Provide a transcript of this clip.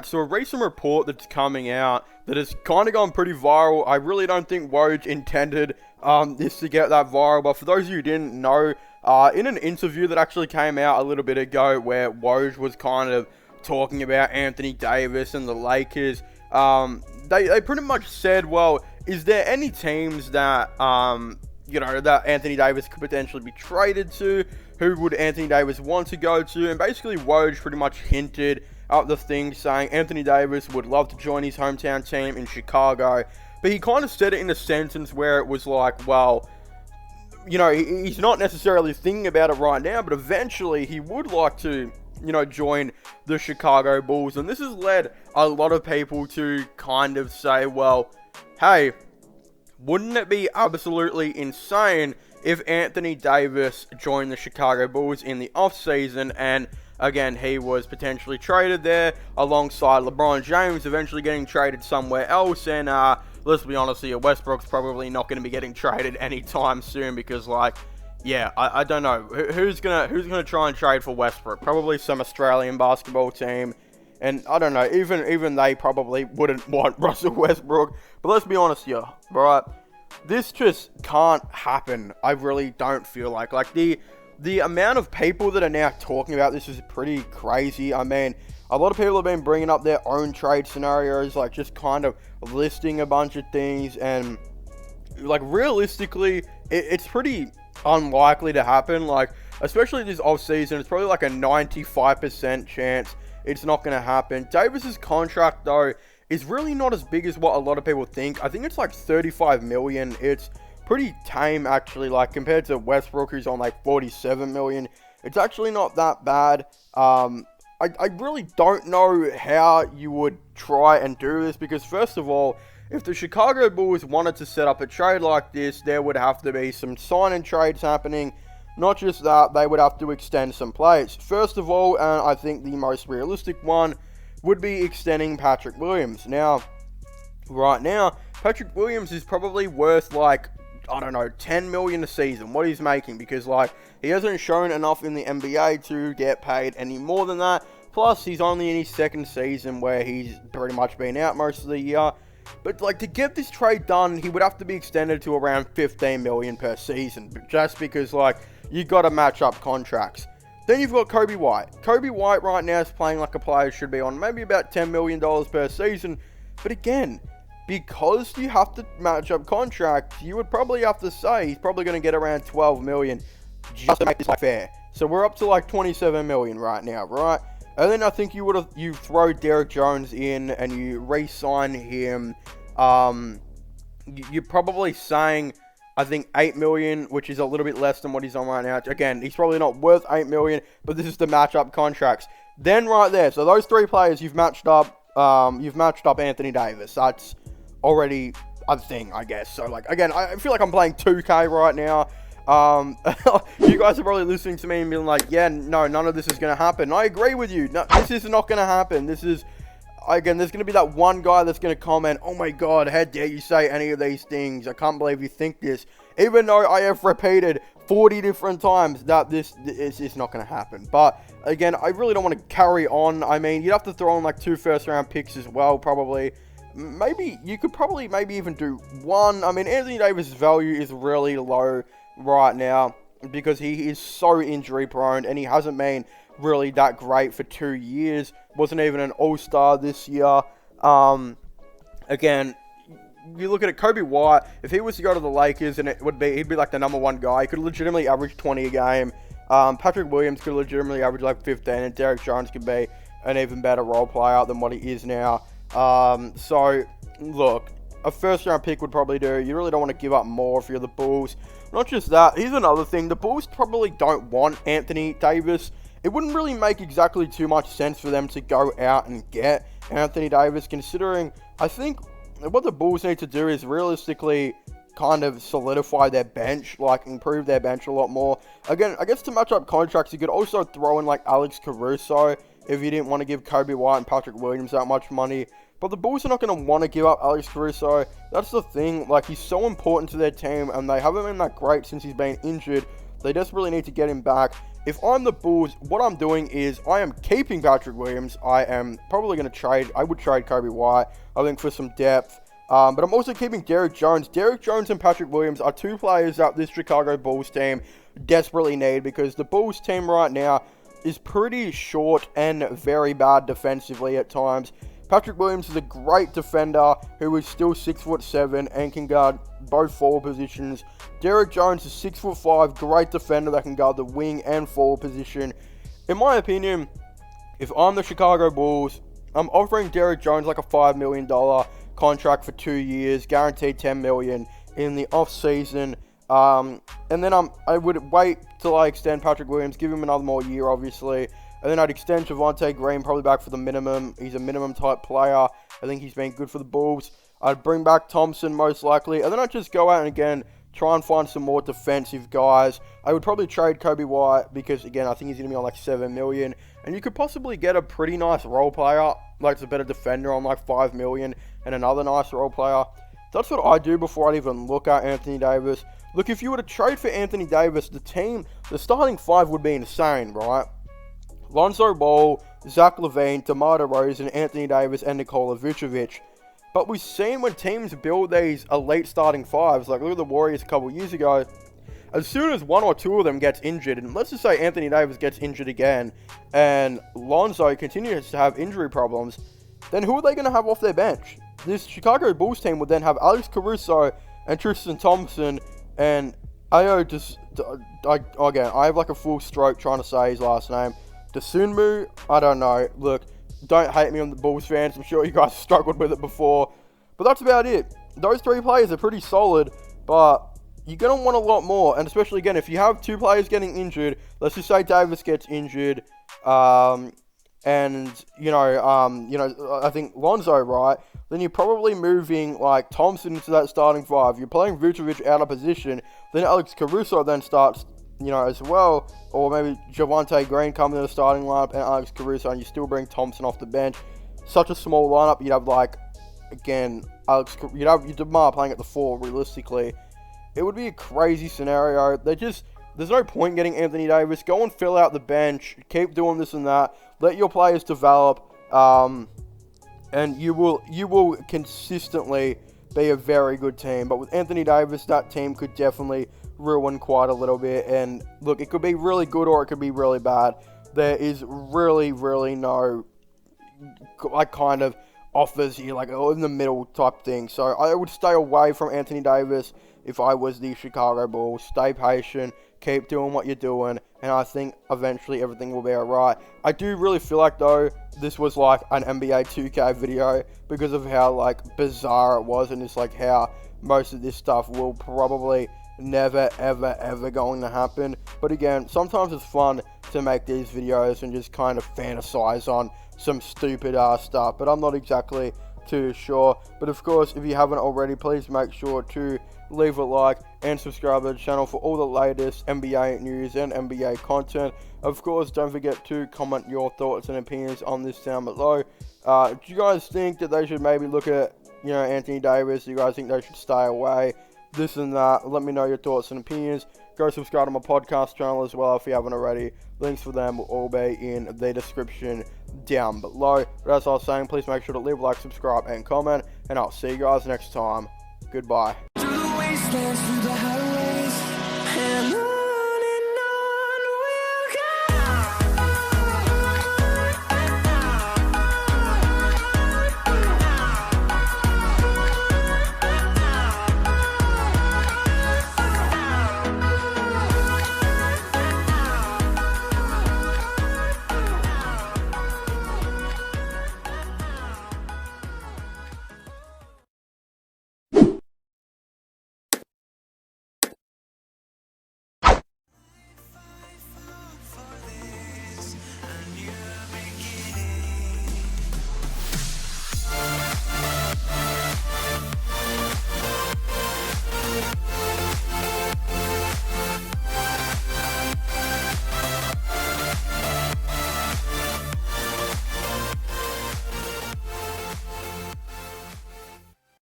Alright, so a recent report that's coming out that has kind of gone pretty viral. I really don't think Woj intended this to get that viral, but for those of you who didn't know, in an interview that actually came out a little bit ago where Woj was kind of talking about Anthony Davis and the Lakers, they pretty much said, well, is there any teams that, that Anthony Davis could potentially be traded to? Who would Anthony Davis want to go to? And basically Woj pretty much hinted at the thing, saying Anthony Davis would love to join his hometown team in Chicago. But he kind of said it in a sentence where it was like, well, he's not necessarily thinking about it right now, but eventually he would like to, join the Chicago Bulls. And this has led a lot of people to kind of say, well, hey, wouldn't it be absolutely insane if Anthony Davis joined the Chicago Bulls in the offseason and, again, he was potentially traded there alongside LeBron James, eventually getting traded somewhere else. And let's be honest here, Westbrook's probably not going to be getting traded anytime soon because, I don't know. Who's gonna try and trade for Westbrook? Probably some Australian basketball team. And I don't know, even they probably wouldn't want Russell Westbrook. But let's be honest here, right? This just can't happen. I really don't feel like. The amount of people that are now talking about this is pretty crazy. I mean, a lot of people have been bringing up their own trade scenarios, just kind of listing a bunch of things. And, realistically, it's pretty unlikely to happen. Especially this offseason, it's probably a 95% chance it's not going to happen. Davis's contract, though, is really not as big as what a lot of people think. I think it's $35 million. It's pretty tame, actually, compared to Westbrook, who's on $47 million. It's actually not that bad. I really don't know how you would try and do this, because first of all, if the Chicago Bulls wanted to set up a trade like this, there would have to be some sign-and trades happening. Not just that, they would have to extend some players. First of all, and I think the most realistic one, would be extending Patrick Williams. Now, right now, Patrick Williams is probably worth $10 million a season, what he's making, because he hasn't shown enough in the NBA to get paid any more than that. Plus, he's only in his second season where he's pretty much been out most of the year. But to get this trade done, he would have to be extended to around $15 million per season, just because you got to match up contracts. Then you've got Kobe White. Kobe White right now is playing like a player should be on maybe about $10 million per season. But again, because you have to match up contracts, you would probably have to say he's probably going to get around $12 million just to make this fair. So we're up to $27 million right now, right? And then I think you throw Derrick Jones in and you re-sign him. You're probably saying, I think, $8 million, which is a little bit less than what he's on right now. Again, he's probably not worth $8 million, but this is the match-up contracts. Then right there, so those three players you've matched up Anthony Davis. That's already a thing, I guess. So, again, I feel like I'm playing 2K right now. You guys are probably listening to me and being like, yeah, no, none of this is going to happen. I agree with you. No, this is not going to happen. This is, again, there's going to be that one guy that's going to comment, oh my god, how dare you say any of these things? I can't believe you think this. Even though I have repeated 40 different times that this is not going to happen. But, again, I really don't want to carry on. I mean, you'd have to throw in 2 first-round picks as well, probably. Maybe, you could probably maybe even do 1. I mean, Anthony Davis' value is really low right now because he is so injury prone and he hasn't been really that great for 2 years. Wasn't even an all-star this year. Again, you look at it, Kobe White, if he was to go to the Lakers, and he'd be the number 1 guy. He could legitimately average 20 a game. Patrick Williams could legitimately average 15, and Derrick Jones could be an even better role player than what he is now. So look, a first-round pick would probably do. You really don't want to give up more if you're the Bulls. Not just that, here's another thing. The Bulls probably don't want Anthony Davis. It wouldn't really make exactly too much sense for them to go out and get Anthony Davis, considering I think what the Bulls need to do is realistically kind of solidify their bench, improve their bench a lot more. Again, I guess to match up contracts, you could also throw in Alex Caruso if you didn't want to give Kobe White and Patrick Williams that much money. But the Bulls are not going to want to give up Alex Caruso. That's the thing. He's so important to their team, and they haven't been that great since he's been injured. They desperately need to get him back. if I'm the Bulls, what I'm doing is I am keeping Patrick Williams. I am probably going to trade. I would trade Kobe White, I think, for some depth. But I'm also keeping Derrick Jones. Derrick Jones and Patrick Williams are two players that this Chicago Bulls team desperately need, because the Bulls team right now is pretty short and very bad defensively at times. Patrick Williams is a great defender who is still 6'7" and can guard both forward positions. Derrick Jones is 6'5", great defender that can guard the wing and forward position. In my opinion, if I'm the Chicago Bulls, I'm offering Derrick Jones like a $5 million contract for 2 years, guaranteed $10 million in the off season. And then I would wait till I extend Patrick Williams, give him another more year, obviously. And then I'd extend Javonte Green probably back for the minimum. He's a minimum type player. I think he's been good for the Bulls. I'd bring back Thompson most likely. And then I'd just go out and again try and find some more defensive guys. I would probably trade Kobe White because, again, I think he's going to be on like $7 million. And you could possibly get a pretty nice role player, like a better defender on like $5 million, and another nice role player. That's what I do before I'd even look at Anthony Davis. Look, if you were to trade for Anthony Davis, the starting five would be insane, right? Lonzo Ball, Zach LaVine, DeMar DeRozan, Anthony Davis, and Nikola Vucevic. But we've seen when teams build these elite starting fives, like look at the Warriors a couple years ago, as soon as one or two of them gets injured, and let's just say Anthony Davis gets injured again, and Lonzo continues to have injury problems, then who are they going to have off their bench? This Chicago Bulls team would then have Alex Caruso and Tristan Thompson and again, I have like a full stroke trying to say his last name. Dosunmu, I don't know. Look, don't hate me on the Bulls fans. I'm sure you guys struggled with it before. But that's about it. Those three players are pretty solid, but you're going to want a lot more. And especially, again, if you have two players getting injured, let's just say Davis gets injured, I think Lonzo, right? Then you're probably moving, like, Thompson into that starting five. You're playing Vucevic out of position. Then Alex Caruso then starts, as well. Or maybe Javonte Green coming in the starting lineup and Alex Caruso, and you still bring Thompson off the bench. Such a small lineup. You'd have, you'd have your DeMar playing at the 4, realistically. It would be a crazy scenario. There's no point getting Anthony Davis. Go and fill out the bench. Keep doing this and that. Let your players develop. And you will consistently be a very good team. But with Anthony Davis, that team could definitely ruin quite a little bit. And look, it could be really good or it could be really bad. There is really, really no kind of offers here, like in the middle type thing. So I would stay away from Anthony Davis if I was the Chicago Bulls. Stay patient. Keep doing what you're doing, and I think eventually everything will be alright. I do really feel like, though, this was like an NBA 2K video because of how, bizarre it was, and just, how most of this stuff will probably never, ever, ever going to happen. But again, sometimes it's fun to make these videos and just kind of fantasize on some stupid stuff, but I'm not exactly too sure. But of course, if you haven't already, please make sure to leave a like and subscribe to the channel for all the latest NBA news and NBA content. Of course, don't forget to comment your thoughts and opinions on this down below. Do you guys think that they should maybe look at, Anthony Davis? Do you guys think they should stay away? This and that. Let me know your thoughts and opinions. Go subscribe to my podcast channel as well if you haven't already. Links for them will all be in the description down below. But as I was saying, please make sure to leave a like, subscribe, and comment. And I'll see you guys next time. Goodbye. Through the wastelands, through the highways.